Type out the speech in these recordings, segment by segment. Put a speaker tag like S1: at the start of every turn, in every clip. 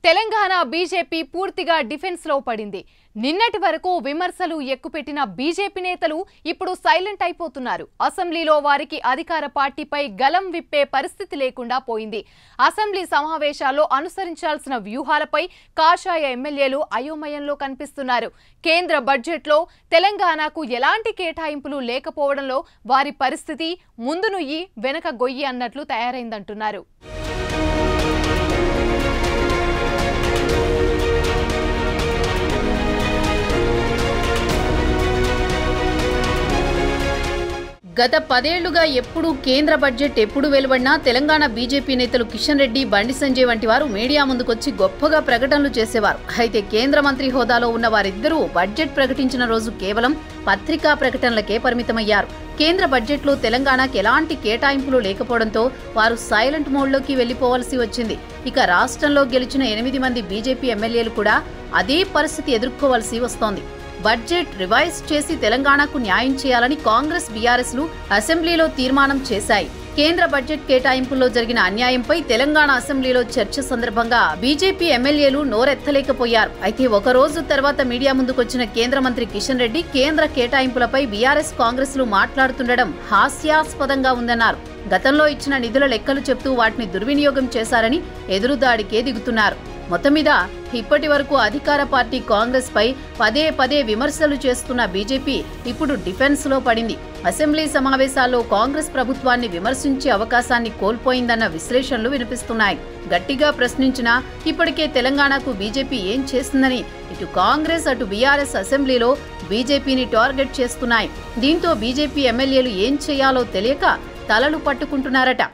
S1: Telangana BJP పూర్తిగా defence లో పడింది. నిన్నటి వరకు విమర్శలు ఎక్కుపెట్టిన బీజేపీ నేతలు ఇప్పుడు సైలెంట్ అయిపోతున్నారు. అసెంబ్లీలో వారికి అధికార పార్టీపై గలం విప్పే పరిస్థితి లేకుండా పోయింది. అసెంబ్లీ సమావేశాల్లో అనుసరించాల్సిన వ్యూహాలపై కాషాయ ఎమ్మెల్యేలు అయోమయంలో కనిపిస్తున్నారు. కేంద్ర బడ్జెట్లో తెలంగాణకు ఎలాంటి కేటాయింపులు లేకపోవడంలో వారి పరిస్థితి ముందు నుయ్యి వెనక గొయ్యి అన్నట్లు తయారైందంటున్నారు. గత 10 ఏళ్లుగా ఎప్పుడు కేంద్ర బడ్జెట్ ఎప్పుడు వెలువడినా తెలంగాణ బీజేపీ నేతలు కిషన్ రెడ్డి, బండి సంజయ్ వంటి వారు మీడియా ముందుకొచ్చి గొప్పగా ప్రకటనలు చేసేవారు. అయితే కేంద్ర మంత్రి హోదాలో ఉన్న వారిద్దరూ బడ్జెట్ ప్రకటించిన రోజు కేవలం పత్రికా ప్రకటనలకే పరిమితమయ్యారు. కేంద్ర బడ్జెట్లో తెలంగాణకు ఎలాంటి కేటాయింపులు లేకపోవడంతో వారు సైలెంట్ మోడ్లోకి వెళ్లిపోవాల్సి వచ్చింది. ఇక రాష్ట్రంలో గెలిచిన 8 మంది బీజేపీ ఎమ్మెల్యేలు కూడా అదే పరిస్థితి ఎదుర్కోవాల్సి వస్తోంది. బడ్జెట్ రివైజ్ చేసి తెలంగాణకు న్యాయం చేయాలని కాంగ్రెస్, బీఆర్ఎస్లు అసెంబ్లీలో తీర్మానం చేశాయి. కేంద్ర బడ్జెట్ కేటాయింపుల్లో జరిగిన అన్యాయంపై తెలంగాణ అసెంబ్లీలో చర్చ సందర్భంగా బీజేపీ ఎమ్మెల్యేలు నోరెత్తలేకపోయారు. అయితే ఒక రోజు తర్వాత మీడియా ముందుకొచ్చిన కేంద్ర మంత్రి కిషన్ రెడ్డి కేంద్ర కేటాయింపులపై బీఆర్ఎస్, కాంగ్రెస్లు మాట్లాడుతుండడం హాస్యాస్పదంగా ఉందన్నారు. గతంలో ఇచ్చిన నిధుల లెక్కలు చెప్తూ వాటిని దుర్వినియోగం చేశారని ఎదురుదాడికే దిగుతున్నారు. మొత్తం మీద ఇప్పటి వరకు అధికార పార్టీ కాంగ్రెస్ పై పదే విమర్శలు చేస్తున్న బీజేపీ ఇప్పుడు డిఫెన్స్ లో పడింది. అసెంబ్లీ సమావేశాల్లో కాంగ్రెస్ ప్రభుత్వాన్ని విమర్శించే అవకాశాన్ని కోల్పోయిందన్న విశ్లేషణలు వినిపిస్తున్నాయి. గట్టిగా ప్రశ్నించినా ఇప్పటికే తెలంగాణకు బీజేపీ ఏం చేస్తుందని ఇటు కాంగ్రెస్, అటు బీఆర్ఎస్ అసెంబ్లీలో బీజేపీని టార్గెట్ చేస్తున్నాయి. దీంతో బీజేపీ ఎమ్మెల్యేలు ఏం చేయాలో తెలియక తలలు పట్టుకుంటున్నారట.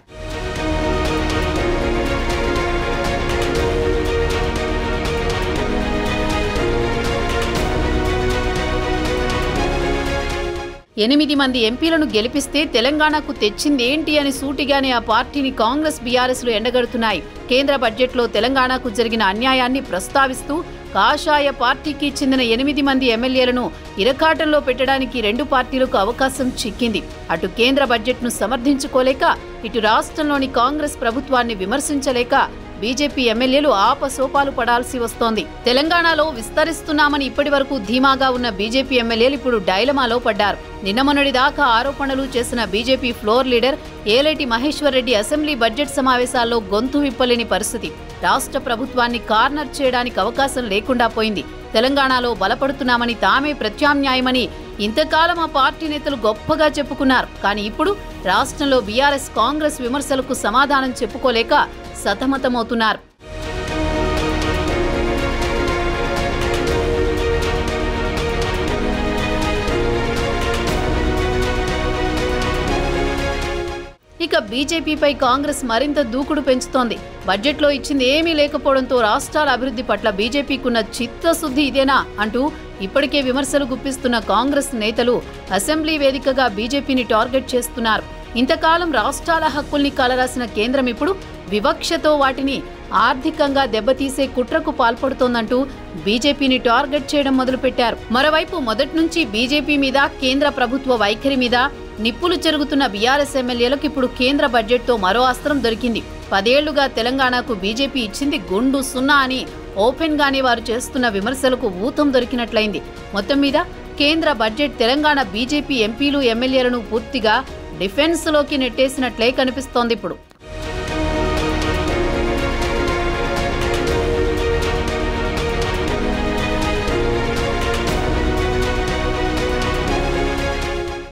S1: ఎనిమిది మంది ఎంపీలను గెలిపిస్తే తెలంగాణకు తెచ్చిందేంటి అని సూటిగానే ఆ పార్టీని కాంగ్రెస్, బీఆర్ఎస్లు ఎండగడుతున్నాయి. కేంద్ర బడ్జెట్లో తెలంగాణకు జరిగిన అన్యాయాన్ని ప్రస్తావిస్తూ కాషాయ పార్టీకి చెందిన 8 మంది ఎమ్మెల్యేలను ఇరకాటంలో పెట్టడానికి రెండు పార్టీలకు అవకాశం చిక్కింది. అటు కేంద్ర బడ్జెట్ను సమర్థించుకోలేక, ఇటు రాష్ట్రంలోని కాంగ్రెస్ ప్రభుత్వాన్ని విమర్శించలేక బీజేపీ ఎమ్మెల్యేలు ఆపసోపాలు పడాల్సి వస్తోంది. తెలంగాణలో విస్తరిస్తున్నామని ఇప్పటి వరకు ధీమాగా ఉన్న బీజేపీ ఎమ్మెల్యేలు ఇప్పుడు డైలమాలో పడ్డారు. నిన్న మొన్నటి దాకా ఆరోపణలు చేసిన BJP floor leader Eleti Maheshwar Reddy assembly budget సమావేశాల్లో గొంతు విప్పలేని పరిస్థితి. రాష్ట్ర ప్రభుత్వాన్ని కార్నర్ చేయడానికి అవకాశం లేకుండా పోయింది. తెలంగాణలో బలపడుతున్నామని, తామే ప్రత్యామ్నాయమని ఇంతకాలం ఆ పార్టీ నేతలు గొప్పగా చెప్పుకున్నారు. కానీ ఇప్పుడు రాష్ట్రంలో బీఆర్ఎస్, కాంగ్రెస్ విమర్శలకు సమాధానం చెప్పుకోలేక సతమతమవుతున్నారు. ఇక బీజేపీపై కాంగ్రెస్ మరింత దూకుడు పెంచుతోంది. బడ్జెట్లో ఇచ్చింది ఏమీ లేకపోవడంతో రాష్ట్రాల అభివృద్ధి పట్ల బీజేపీకున్న చిత్తశుద్ధి ఇదేనా అంటూ ఇప్పటికే విమర్శలు గుప్పిస్తున్న కాంగ్రెస్ నేతలు అసెంబ్లీ వేదికగా బీజేపీని టార్గెట్ చేస్తున్నారు. ఇంతకాలం రాష్ట్రాల హక్కుల్ని కాలరాసిన కేంద్రం ఇప్పుడు వివక్షతో వాటిని ఆర్థికంగా దెబ్బతీసే కుట్రకు పాల్పడుతోందంటూ బీజేపీని టార్గెట్ చేయడం మొదలుపెట్టారు. మరోవైపు మొదటి నుంచి బీజేపీ మీద, కేంద్ర ప్రభుత్వ వైఖరి మీద నిప్పులు చెరుగుతున్న బీఆర్ఎస్ ఎమ్మెల్యేలకు ఇప్పుడు కేంద్ర బడ్జెట్తో మరో అస్త్రం దొరికింది. 10 ఏళ్లుగా తెలంగాణకు బీజేపీ ఇచ్చింది గుండు సున్నా అని ఓపెన్ గానే వారు చేస్తున్న విమర్శలకు ఊతం దొరికినట్లయింది. మొత్తం మీద కేంద్ర బడ్జెట్ తెలంగాణ బీజేపీ ఎంపీలు, ఎమ్మెల్యేలను పూర్తిగా డిఫెన్స్ లోకి నెట్టేసినట్లే కనిపిస్తోంది ఇప్పుడు.